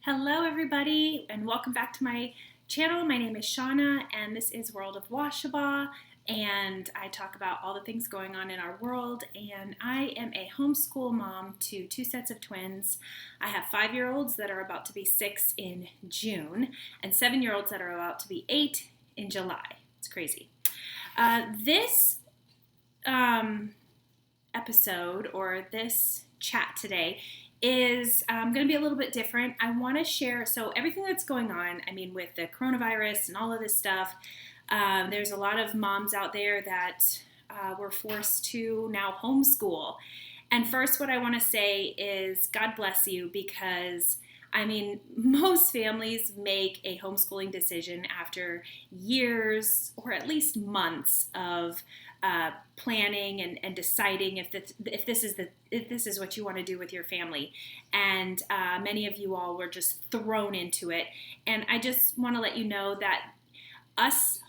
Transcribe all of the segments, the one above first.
Hello everybody and welcome back to my channel. My name is Shauna and this is World of Washaba, and I talk about all the things going on in our world, and I am a homeschool mom to two sets of twins. I have 5-year-olds that are about to be 6 in June and 7-year-olds that are about to be 8 in July. It's crazy. This episode or this chat today is going to be a little bit different. I want to share, so everything that's going on, with the coronavirus and all of this stuff, there's a lot of moms out there that were forced to now homeschool. And first, what I want to say is God bless you, because most families make a homeschooling decision after years or at least months of planning and deciding if this is what you want to do with your family. And many of you all were just thrown into it. And I just want to let you know that us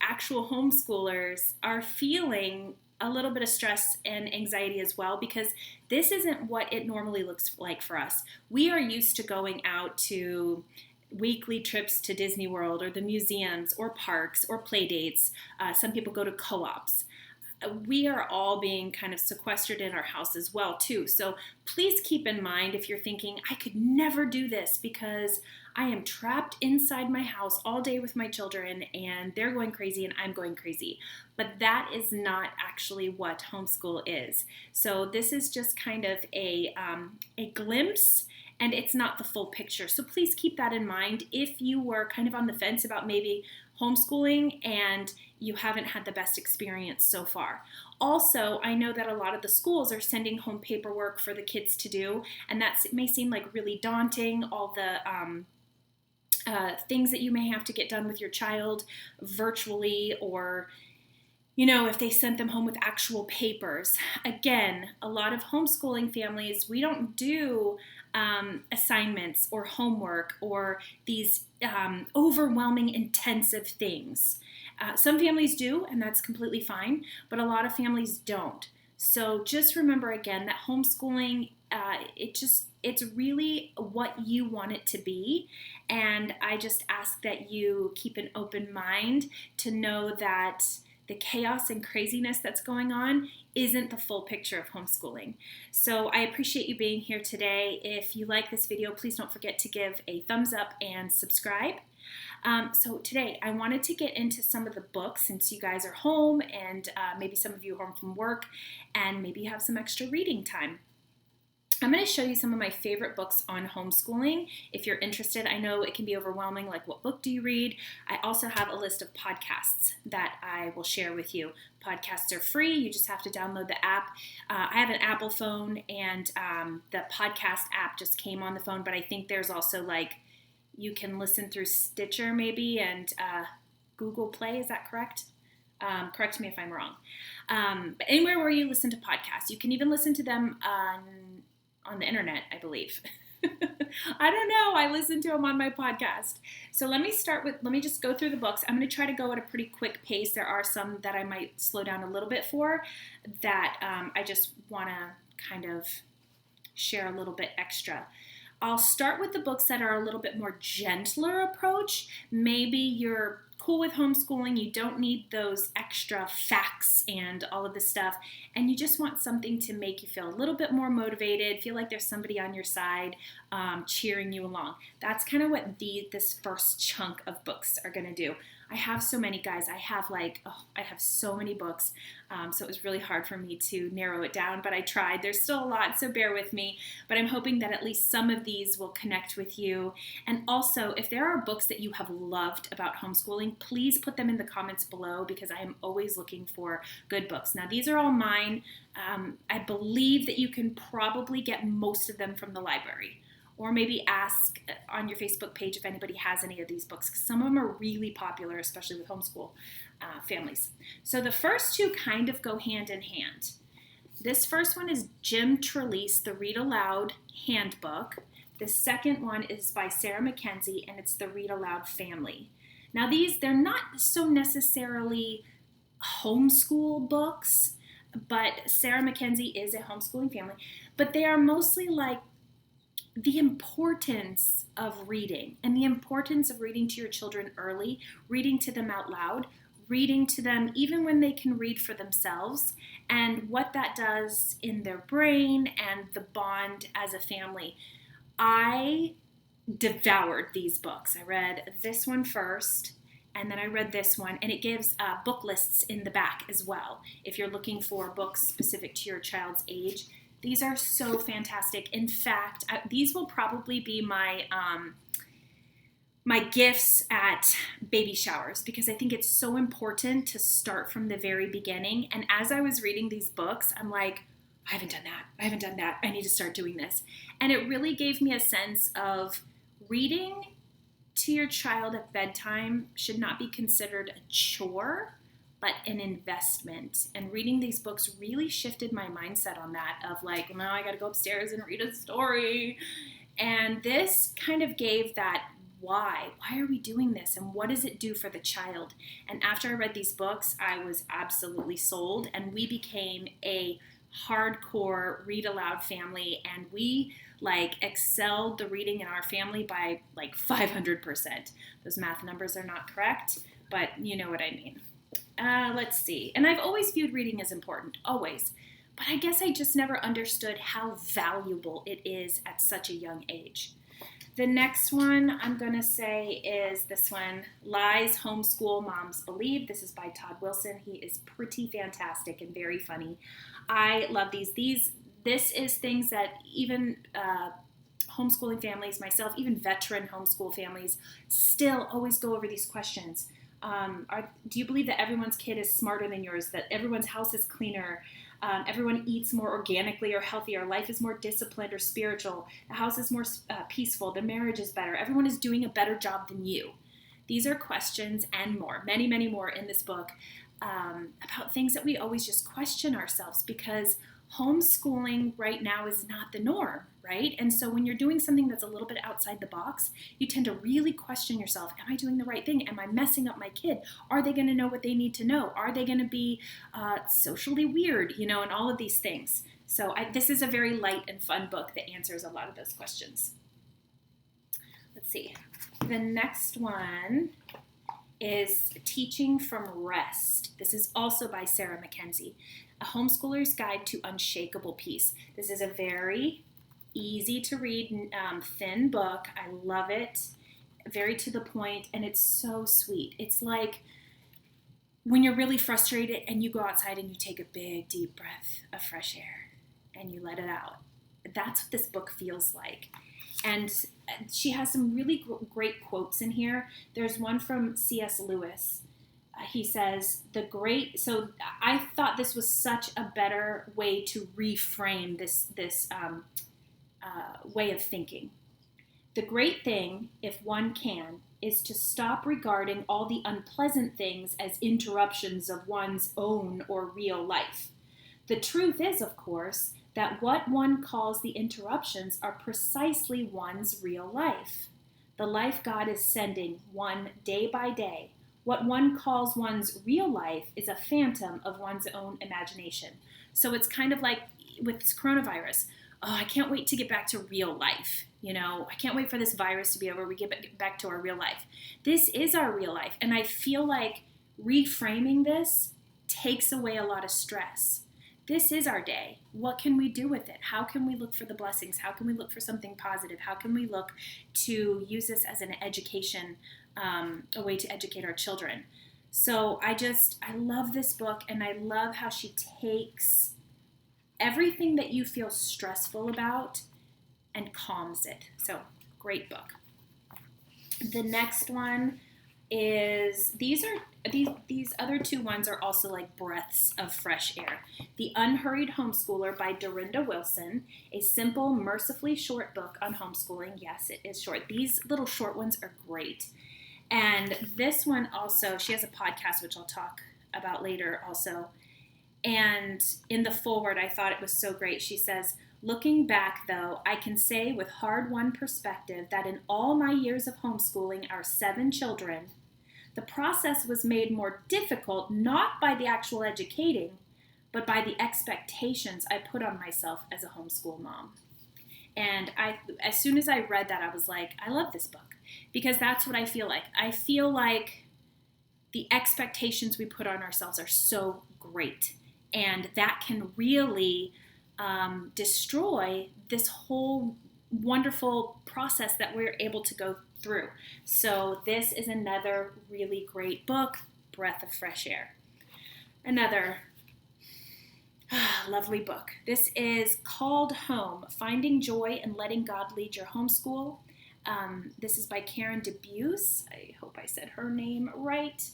actual homeschoolers are feeling a little bit of stress and anxiety as well, because this isn't what it normally looks like for us. We are used to going out to weekly trips to Disney World or the museums or parks or play dates. Some people go to co-ops. We are all being kind of sequestered in our house as well too. So please keep in mind, if you're thinking, I could never do this because I am trapped inside my house all day with my children and they're going crazy and I'm going crazy. But that is not actually what homeschool is. So this is just kind of a glimpse, and it's not the full picture. So please keep that in mind if you were kind of on the fence about maybe homeschooling and you haven't had the best experience so far. Also, I know that a lot of the schools are sending home paperwork for the kids to do, and that may seem like really daunting, all the things that you may have to get done with your child virtually, or if they sent them home with actual papers. Again, a lot of homeschooling families, we don't do assignments or homework or these overwhelming, intensive things. Some families do, and that's completely fine, but a lot of families don't. So just remember again that homeschooling, it's really what you want it to be. And I just ask that you keep an open mind to know that the chaos and craziness that's going on isn't the full picture of homeschooling. So I appreciate you being here today. If you like this video, please don't forget to give a thumbs up and subscribe. So today I wanted to get into some of the books, since you guys are home and maybe some of you are home from work and maybe you have some extra reading time. I'm going to show you some of my favorite books on homeschooling. If you're interested, I know it can be overwhelming, like what book do you read? I also have a list of podcasts that I will share with you. Podcasts are free. You just have to download the app. I have an Apple phone, and the podcast app just came on the phone, but I think there's also you can listen through Stitcher maybe and Google Play. Is that correct? Correct me if I'm wrong. But anywhere where you listen to podcasts, you can even listen to them on the internet, I believe. I don't know. I listen to them on my podcast. So let me just go through the books. I'm going to try to go at a pretty quick pace. There are some that I might slow down a little bit for, that I just want to kind of share a little bit extra. I'll start with the books that are a little bit more gentler approach. Maybe you're cool with homeschooling, you don't need those extra facts and all of this stuff, and you just want something to make you feel a little bit more motivated, feel like there's somebody on your side cheering you along. That's kind of what this first chunk of books are going to do. I have so many, guys. I have so many books, so it was really hard for me to narrow it down, but I tried. There's still a lot, so bear with me, but I'm hoping that at least some of these will connect with you. And also, if there are books that you have loved about homeschooling, please put them in the comments below, because I am always looking for good books. Now, these are all mine. I believe that you can probably get most of them from the library, or maybe ask on your Facebook page if anybody has any of these books, because some of them are really popular, especially with homeschool families. So the first two kind of go hand in hand. This first one is Jim Trelease, the Read-Aloud Handbook. The second one is by Sarah Mackenzie, and it's the Read-Aloud Family. Now they're not so necessarily homeschool books, but Sarah Mackenzie is a homeschooling family, but they are mostly the importance of reading and the importance of reading to your children early, reading to them out loud, reading to them even when they can read for themselves, and what that does in their brain and the bond as a family. I devoured these books. I read this one first, and then I read this one, and it gives book lists in the back as well if you're looking for books specific to your child's age. These are so fantastic. In fact, these will probably be my gifts at baby showers, because I think it's so important to start from the very beginning. And as I was reading these books, I'm like, I haven't done that. I need to start doing this. And it really gave me a sense of reading to your child at bedtime should not be considered a chore, but an investment. And reading these books really shifted my mindset on that of like, now I got to go upstairs and read a story. And this kind of gave that why are we doing this, and what does it do for the child? And after I read these books, I was absolutely sold, and we became a hardcore read-aloud family, and we excelled the reading in our family by 500%. Those math numbers are not correct, but you know what I mean. Let's see. And I've always viewed reading as important, always. But I guess I just never understood how valuable it is at such a young age. The next one I'm going to say is this one, Lies Homeschool Moms Believe. This is by Todd Wilson. He is pretty fantastic and very funny. I love these. This is things that even homeschooling families, myself, even veteran homeschool families, still always go over these questions. Do you believe that everyone's kid is smarter than yours, that everyone's house is cleaner, everyone eats more organically or healthier, life is more disciplined or spiritual, the house is more peaceful, the marriage is better, everyone is doing a better job than you? These are questions and more, many, many more in this book about things that we always just question ourselves, because homeschooling right now is not the norm, right? And so when you're doing something that's a little bit outside the box, you tend to really question yourself. Am I doing the right thing? Am I messing up my kid? Are they going to know what they need to know? Are they going to be socially weird, and all of these things? So this is a very light and fun book that answers a lot of those questions. Let's see. The next one is Teaching from Rest. This is also by Sarah Mackenzie. A Homeschooler's Guide to Unshakable Peace. This is a very easy to read, thin book. I love it. Very to the point, and it's so sweet. It's like when you're really frustrated and you go outside and you take a big, deep breath of fresh air and you let it out. That's what this book feels like. And she has some really great quotes in here. There's one from C.S. Lewis. He says, so I thought this was such a better way to reframe this way of thinking. The great thing, if one can, is to stop regarding all the unpleasant things as interruptions of one's own or real life. The truth is, of course, that what one calls the interruptions are precisely one's real life. The life God is sending one day by day. What one calls one's real life is a phantom of one's own imagination. So it's kind of like with this coronavirus. Oh, I can't wait to get back to real life. I can't wait for this virus to be over. We get back to our real life. This is our real life. And I feel like reframing this takes away a lot of stress. This is our day. What can we do with it? How can we look for the blessings? How can we look for something positive? How can we look to use this as an education, a way to educate our children? So I love this book, and I love how she takes everything that you feel stressful about and calms it. So great book. The next one is, these other two ones are also like breaths of fresh air. The Unhurried Homeschooler by Durenda Wilson, a simple, mercifully short book on homeschooling. Yes, it is short. These little short ones are great. And this one also, she has a podcast, which I'll talk about later also. And in the foreword, I thought it was so great. She says, looking back, though, I can say with hard-won perspective that in all my years of homeschooling our 7 children, the process was made more difficult not by the actual educating, but by the expectations I put on myself as a homeschool mom. And as soon as I read that, I was like, I love this book, because that's what I feel like. I feel like the expectations we put on ourselves are so great, and that can really destroy this whole wonderful process that we're able to go through. So this is another really great book, breath of fresh air. Another lovely book. This is called Home, Finding Joy and Letting God Lead Your Homeschool. This is by DeBeus. I hope I said her name right.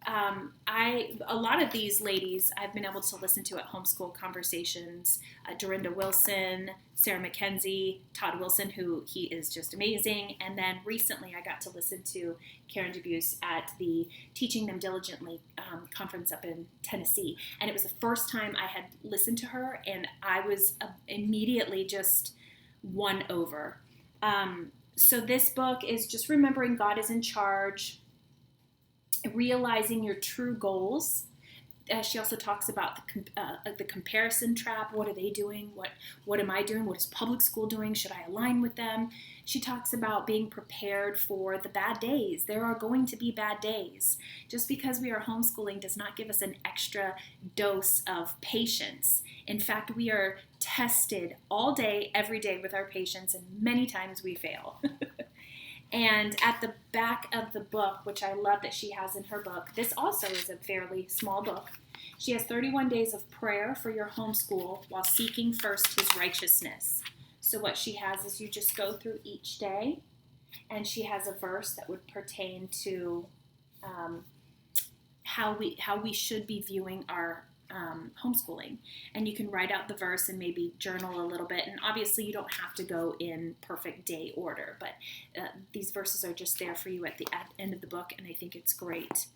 A lot of these ladies I've been able to listen to at Homeschool Conversations. Durenda Wilson, Sarah Mackenzie, Todd Wilson, who he is just amazing. And then recently I got to listen to DeBeus at the Teaching Them Diligently conference up in Tennessee. And it was the first time I had listened to her, and I was immediately just won over. So this book is just remembering God is in charge, realizing your true goals. She also talks about the comparison trap. What are they doing? What am I doing? What is public school doing? Should I align with them? She talks about being prepared for the bad days. There are going to be bad days. Just because we are homeschooling does not give us an extra dose of patience. In fact, we are tested all day, every day with our patience, and many times we fail. And at the back of the book, which I love that she has in her book, this also is a fairly small book. She has 31 days of prayer for your homeschool while seeking first his righteousness. So what she has is you just go through each day, and she has a verse that would pertain to how we should be viewing our homeschooling. And you can write out the verse and maybe journal a little bit. And obviously you don't have to go in perfect day order, but these verses are just there for you at the end of the book, and I think it's great.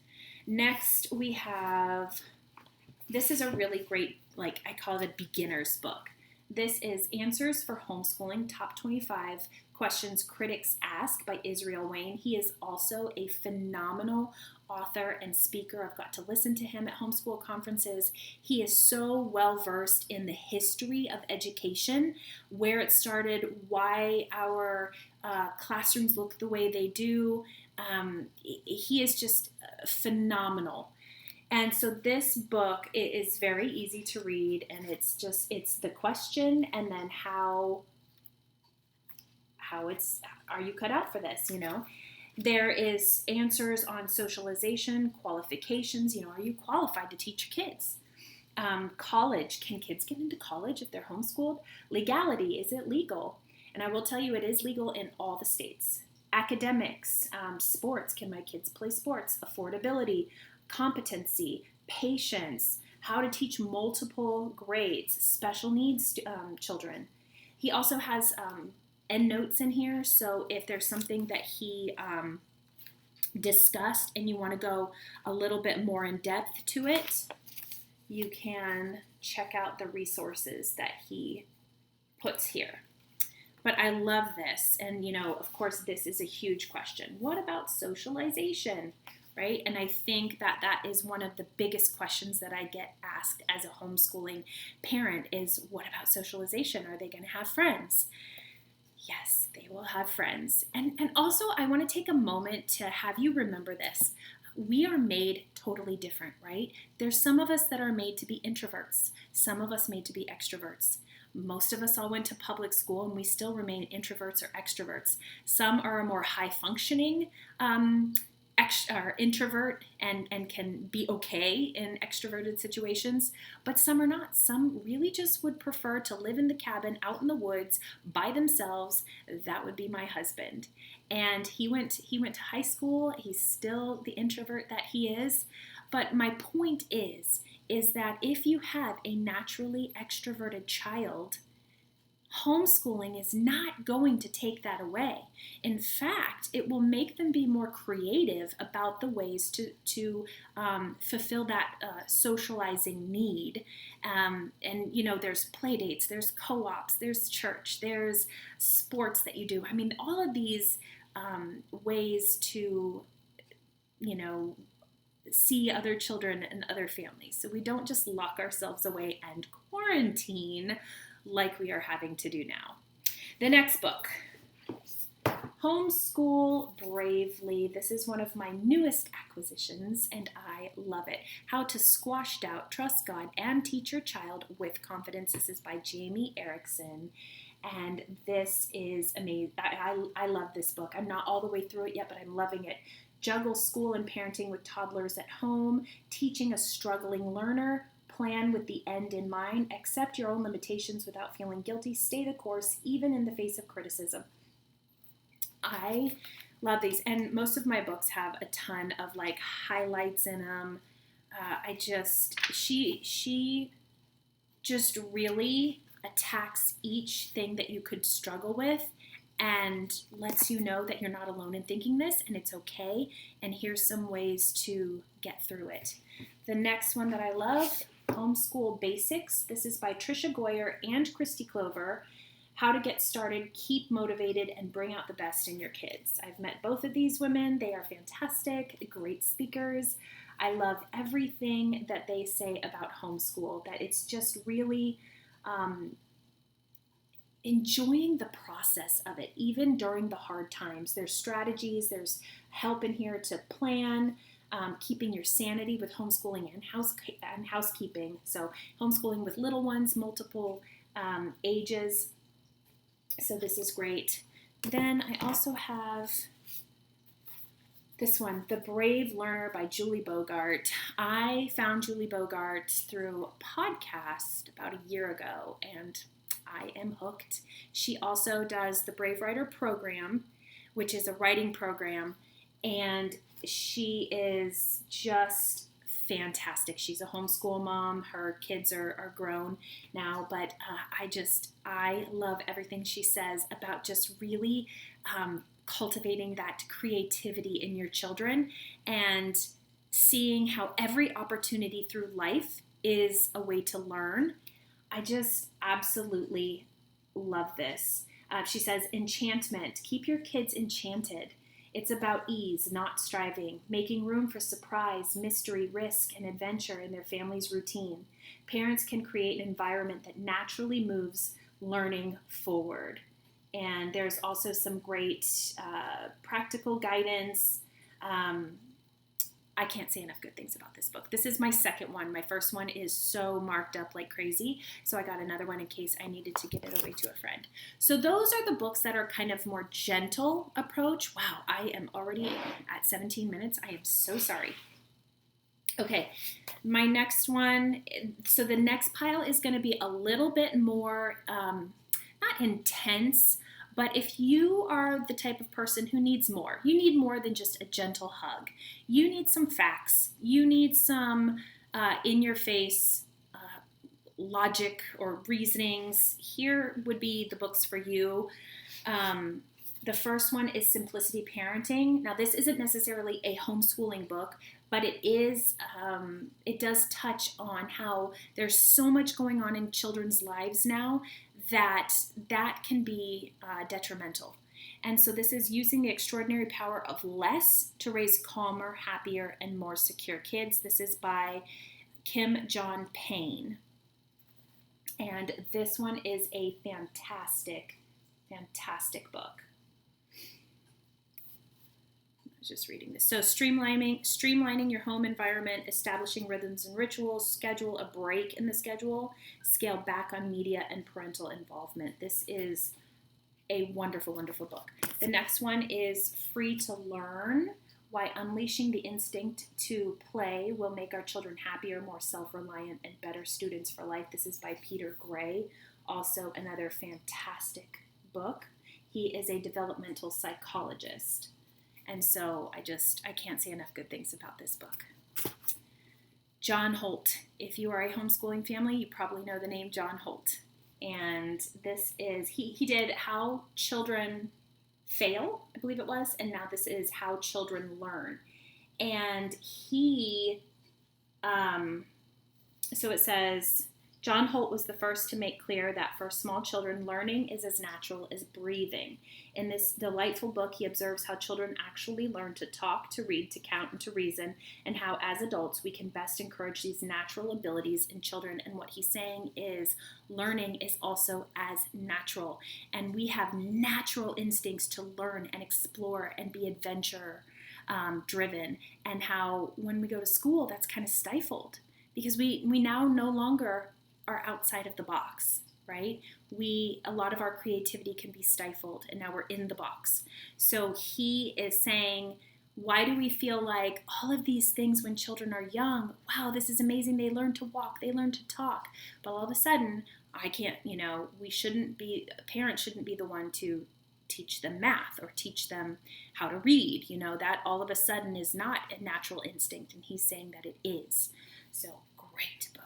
Next we have, this is a really great, like I call it a beginner's book. This is Answers for Homeschooling, Top 25 Questions Critics Ask by Israel Wayne. He is also a phenomenal author and speaker. I've got to listen to him at homeschool conferences. He is so well versed in the history of education, where it started, why our classrooms look the way they do. He is just phenomenal. And so this book is very easy to read, and it's the question and then how are you cut out for this, you know? There is answers on socialization, qualifications, you know, are you qualified to teach your kids? College, can kids get into college if they're homeschooled? Legality, is it legal? And I will tell you, it is legal in all the states. Academics, sports, can my kids play sports? Affordability, competency, patience, how to teach multiple grades, special needs children. He also has endnotes in here, so if there's something that he discussed and you want to go a little bit more in depth to it, you can check out the resources that he puts here. But I love this, and you know, of course, this is a huge question. What about socialization? Right? And I think that is one of the biggest questions that I get asked as a homeschooling parent is, what about socialization? Are they going to have friends? Yes, they will have friends. And also, I want to take a moment to have you remember this. We are made totally different, right? There's some of us that are made to be introverts, some of us made to be extroverts. Most of us all went to public school, and we still remain introverts or extroverts. Some are a more high-functioning introvert and can be okay in extroverted situations, but some are not. Some really just would prefer to live in the cabin out in the woods by themselves. That would be my husband. And he went to high school. He's still the introvert that he is. But my point is that if you have a naturally extroverted child, homeschooling is not going to take that away. In fact, it will make them be more creative about the ways to fulfill that socializing need. And, you know, there's play dates, there's co-ops, there's church, there's sports that you do. I mean, all of these ways to, you know, see other children and other families. So we don't just lock ourselves away and quarantine like we are having to do now. The next book, Homeschool Bravely. This is one of my newest acquisitions, and I love it. How to Squash Doubt, Trust God, and Teach Your Child with Confidence. This is by Jamie Erickson, and this is amazing. I love this book. I'm not all the way through it yet, but I'm loving it. Juggle school and parenting with toddlers at home, teaching a struggling learner, plan with the end in mind, accept your own limitations without feeling guilty, stay the course, even in the face of criticism. I love these, and most of my books have a ton of like highlights in them. She just really attacks each thing that you could struggle with and lets you know that you're not alone in thinking this, and it's okay, and here's some ways to get through it. The next one that I love, Homeschool Basics. This is by Tricia Goyer and Kristi Clover. How to get started, keep motivated, and bring out the best in your kids. I've met both of these women. They are fantastic, great speakers. I love everything that they say about homeschool, that it's just really enjoying the process of it, even during the hard times. There's strategies, there's help in here to plan, keeping your sanity with homeschooling and housekeeping. So homeschooling with little ones, multiple ages. So this is great. Then I also have this one, The Brave Learner by Julie Bogart. I found Julie Bogart through a podcast about a year ago, and I am hooked. She also does the Brave Writer program, which is a writing program, and she is just fantastic. She's a homeschool mom. Her kids are grown now, but I love everything she says about just really cultivating that creativity in your children and seeing how every opportunity through life is a way to learn. I just absolutely love this. She says, enchantment. Keep your kids enchanted. It's about ease, not striving, making room for surprise, mystery, risk, and adventure in their family's routine. Parents can create an environment that naturally moves learning forward. And there's also some great practical guidance. I can't say enough good things about this book. This is my second one. My first one is so marked up like crazy, so I got another one in case I needed to give it away to a friend. So those are the books that are kind of more gentle approach. Wow, I am already at 17 minutes. I am so sorry. Okay, my next one, so the next pile is going to be a little bit more, not intense, but if you are the type of person who needs more, you need more than just a gentle hug. You need some facts. You need some in-your-face logic or reasonings. Here would be the books for you. The first one is Simplicity Parenting. Now, this isn't necessarily a homeschooling book, but it is. It does touch on how there's so much going on in children's lives now that can be detrimental. And so this is using the extraordinary power of less to raise calmer, happier, and more secure kids. This is by Kim John Payne. And this one is a fantastic, fantastic book. I was just reading this. So streamlining your home environment, establishing rhythms and rituals, schedule a break in the schedule, scale back on media and parental involvement. This is a wonderful, wonderful book. The next one is Free to Learn, Why Unleashing the Instinct to Play Will Make Our Children Happier, More Self-Reliant, and Better Students for Life. This is by Peter Gray, also another fantastic book. He is a developmental psychologist. And so I can't say enough good things about this book. John Holt. If you are a homeschooling family, you probably know the name John Holt. And this is, he did How Children Fail, I believe it was, and now this is How Children Learn. And he, so it says, John Holt was the first to make clear that for small children, learning is as natural as breathing. In this delightful book, he observes how children actually learn to talk, to read, to count, and to reason, and how as adults we can best encourage these natural abilities in children. And what he's saying is learning is also as natural, and we have natural instincts to learn and explore and be adventure driven, and how when we go to school that's kind of stifled because we now no longer are outside of the box, right? A lot of our creativity can be stifled, and now we're in the box. So he is saying, why do we feel like all of these things when children are young, wow, this is amazing, they learn to walk, they learn to talk, but all of a sudden, I can't, parents shouldn't be the one to teach them math or teach them how to read, that all of a sudden is not a natural instinct, and he's saying that it is. So, great book.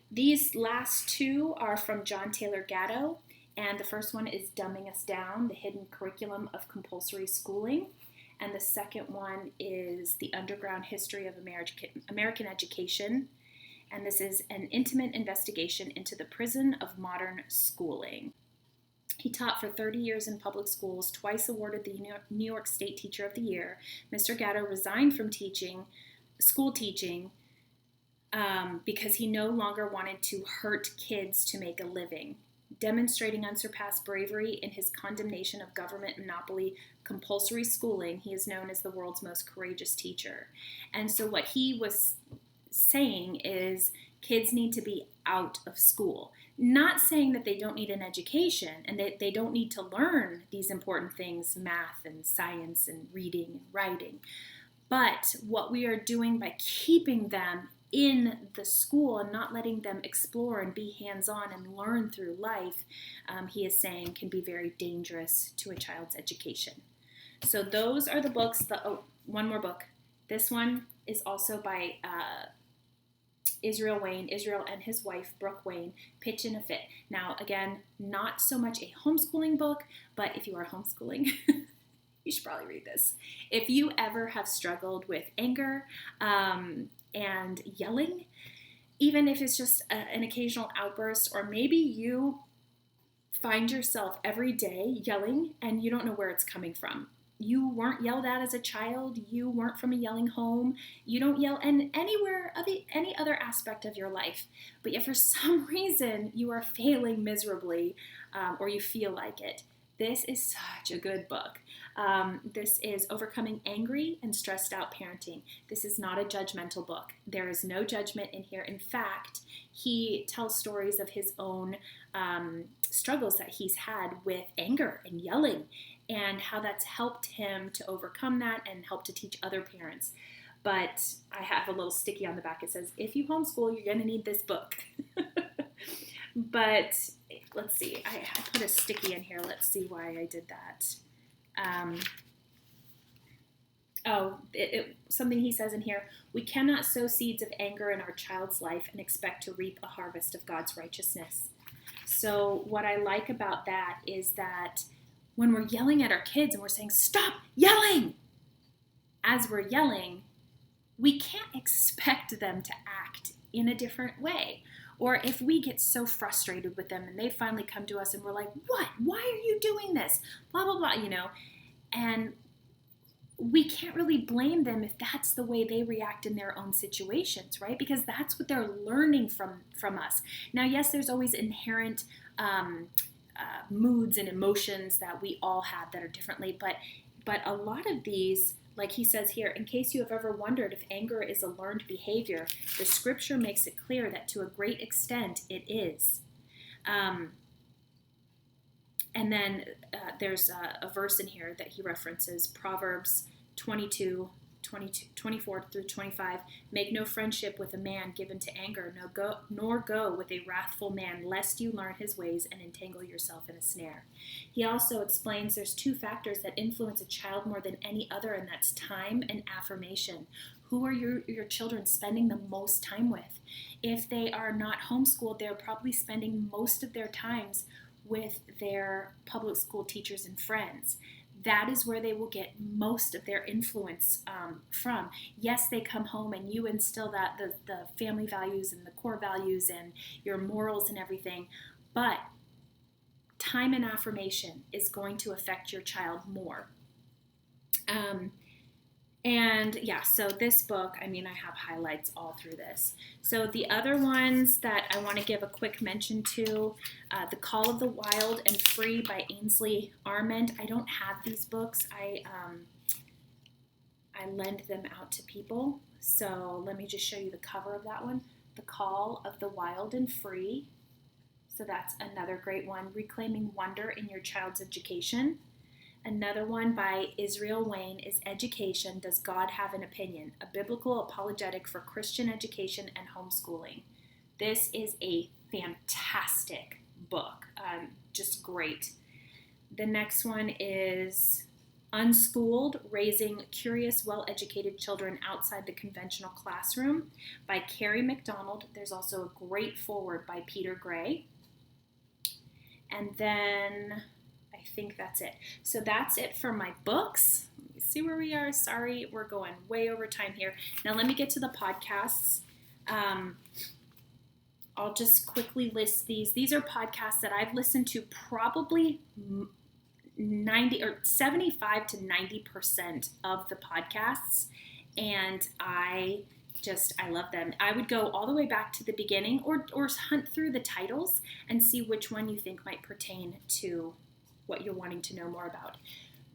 These last two are from John Taylor Gatto, and the first one is Dumbing Us Down, The Hidden Curriculum of Compulsory Schooling, and the second one is The Underground History of American Education, and this is an intimate investigation into the prison of modern schooling. He taught for 30 years in public schools, twice awarded the New York State Teacher of the Year. Mr. Gatto resigned from school teaching, because he no longer wanted to hurt kids to make a living. Demonstrating unsurpassed bravery in his condemnation of government monopoly compulsory schooling, he is known as the world's most courageous teacher. And so what he was saying is kids need to be out of school. Not saying that they don't need an education and that they don't need to learn these important things, math and science and reading and writing. But what we are doing by keeping them in the school and not letting them explore and be hands-on and learn through life, he is saying can be very dangerous to a child's education. So those are the books. One more book. This one is also by Israel and his wife, Brook Wayne, Pitchin a Fit. Now, again, not so much a homeschooling book, but if you are homeschooling, you should probably read this. If you ever have struggled with anger, and yelling, even if it's just an occasional outburst, or maybe you find yourself every day yelling and you don't know where it's coming from. You weren't yelled at as a child, you weren't from a yelling home, you don't yell in any other aspect of your life, but yet for some reason you are failing miserably, or you feel like it. This is such a good book. This is Overcoming Angry and Stressed Out Parenting. This is not a judgmental book. There is no judgment in here. In fact, he tells stories of his own struggles that he's had with anger and yelling, and how that's helped him to overcome that and help to teach other parents. But I have a little sticky on the back. It says, if you homeschool, you're going to need this book. But let's see, I put a sticky in here. Let's see why I did that. Something he says in here, we cannot sow seeds of anger in our child's life and expect to reap a harvest of God's righteousness. So what I like about that is that when we're yelling at our kids and we're saying, stop yelling, as we're yelling, we can't expect them to act in a different way. Or if we get so frustrated with them and they finally come to us and we're like, what? Why are you doing this? Blah, blah, blah, And we can't really blame them if that's the way they react in their own situations, right? Because that's what they're learning from us. Now, yes, there's always inherent moods and emotions that we all have that are differently, but a lot of these, like he says here, in case you have ever wondered if anger is a learned behavior, the scripture makes it clear that to a great extent it is. And then there's a verse in here that he references, Proverbs 24 through 25. Make no friendship with a man given to anger, nor go with a wrathful man, lest you learn his ways and entangle yourself in a snare. He also explains there's two factors that influence a child more than any other, and that's time and affirmation. Who are your children spending the most time with? If they are not homeschooled, they're probably spending most of their times with their public school teachers and friends. that is where they will get most of their influence from. Yes, they come home and you instill that the family values and the core values and your morals and everything, but time and affirmation is going to affect your child more. And yeah, so this book, I mean, I have highlights all through this. So the other ones that I want to give a quick mention to, The Call of the Wild and Free by Ainsley Armand. I don't have these books. I lend them out to people. So let me just show you the cover of that one. The Call of the Wild and Free. So that's another great one. Reclaiming Wonder in Your Child's Education. Another one by Israel Wayne is Education, Does God Have an Opinion? A Biblical Apologetic for Christian Education and Homeschooling. This is a fantastic book, just great. The next one is Unschooled, Raising Curious, Well-Educated Children Outside the Conventional Classroom by Carrie McDonald. There's also a great foreword by Peter Gray. And then I think that's it. So that's it for my books. Let me see where we are. Sorry, we're going way over time here. Now let me get to the podcasts. I'll just quickly list these. These are podcasts that I've listened to probably 75 to 90% of the podcasts, and I love them. I would go all the way back to the beginning or hunt through the titles and see which one you think might pertain to what you're wanting to know more about.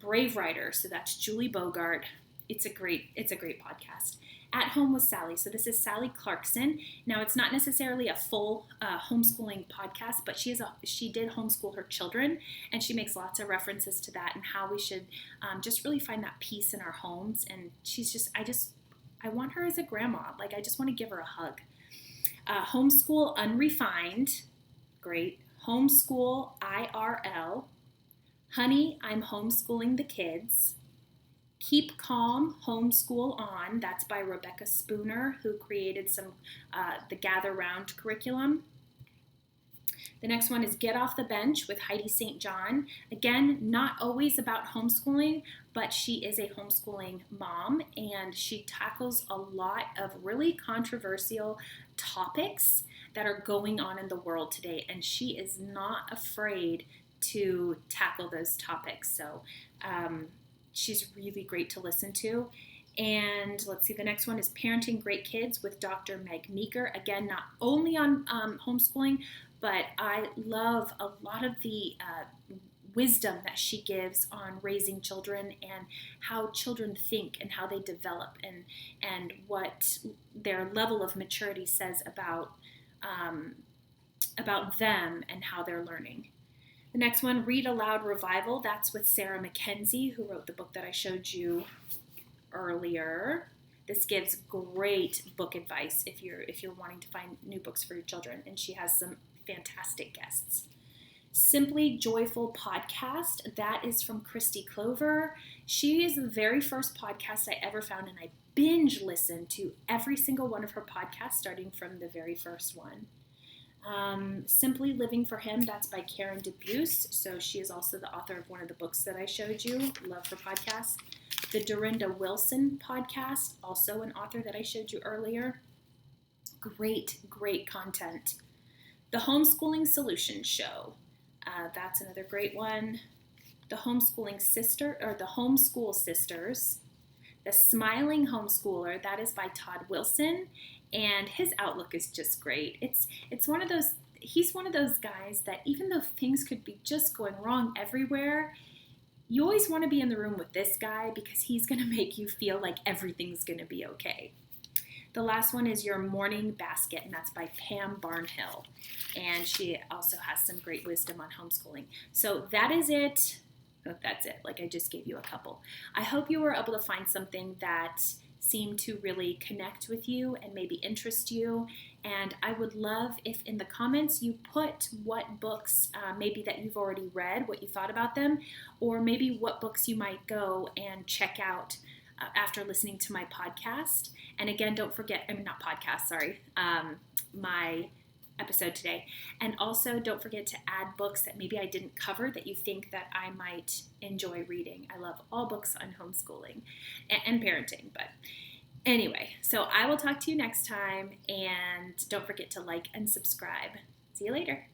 Brave Writer, so that's Julie Bogart. It's a great podcast. At Home with Sally, so this is Sally Clarkson. Now, it's not necessarily a full homeschooling podcast, but she did homeschool her children, and she makes lots of references to that and how we should just really find that peace in our homes. And I want her as a grandma. Like, I just want to give her a hug. Homeschool Unrefined, great. Homeschool IRL. Honey, I'm Homeschooling the Kids. Keep Calm, Homeschool On. That's by Rebecca Spooner, who created the Gather Round curriculum. The next one is Get Off the Bench with Heidi St. John. Again, not always about homeschooling, but she is a homeschooling mom, and she tackles a lot of really controversial topics that are going on in the world today, and she is not afraid to tackle those topics. So she's really great to listen to. And let's see, the next one is Parenting Great Kids with Dr. Meg Meeker. Again, not only on homeschooling, but I love a lot of the wisdom that she gives on raising children and how children think and how they develop and what their level of maturity says about them and how they're learning. The next one, Read-Aloud Revival. That's with Sarah Mackenzie, who wrote the book that I showed you earlier. This gives great book advice if you're wanting to find new books for your children, and she has some fantastic guests. Simply Joyful Podcast. That is from Kristi Clover. She is the very first podcast I ever found, and I binge listened to every single one of her podcasts, starting from the very first one. Simply Living for Him, that's by Karen DeBeus. So she is also the author of one of the books that I showed you. Love her podcast. The Durenda Wilson podcast, also an author that I showed you earlier. Great content. The Homeschooling Solution Show, that's another great one. The Homeschool Sisters. The Smiling Homeschooler, that is by Todd Wilson, and his outlook is just great. He's one of those guys that even though things could be just going wrong everywhere, you always want to be in the room with this guy because he's going to make you feel like everything's going to be okay. The last one is Your Morning Basket, and that's by Pam Barnhill, and she also has some great wisdom on homeschooling. So that is it. That's it. Like, I just gave you a couple. I hope you were able to find something that seemed to really connect with you and maybe interest you. And I would love if in the comments you put what books maybe that you've already read, what you thought about them, or maybe what books you might go and check out after listening to my podcast. And again, don't forget, my episode today. And also don't forget to add books that maybe I didn't cover that you think that I might enjoy reading. I love all books on homeschooling and parenting. But anyway, so I will talk to you next time, and don't forget to like and subscribe. See you later.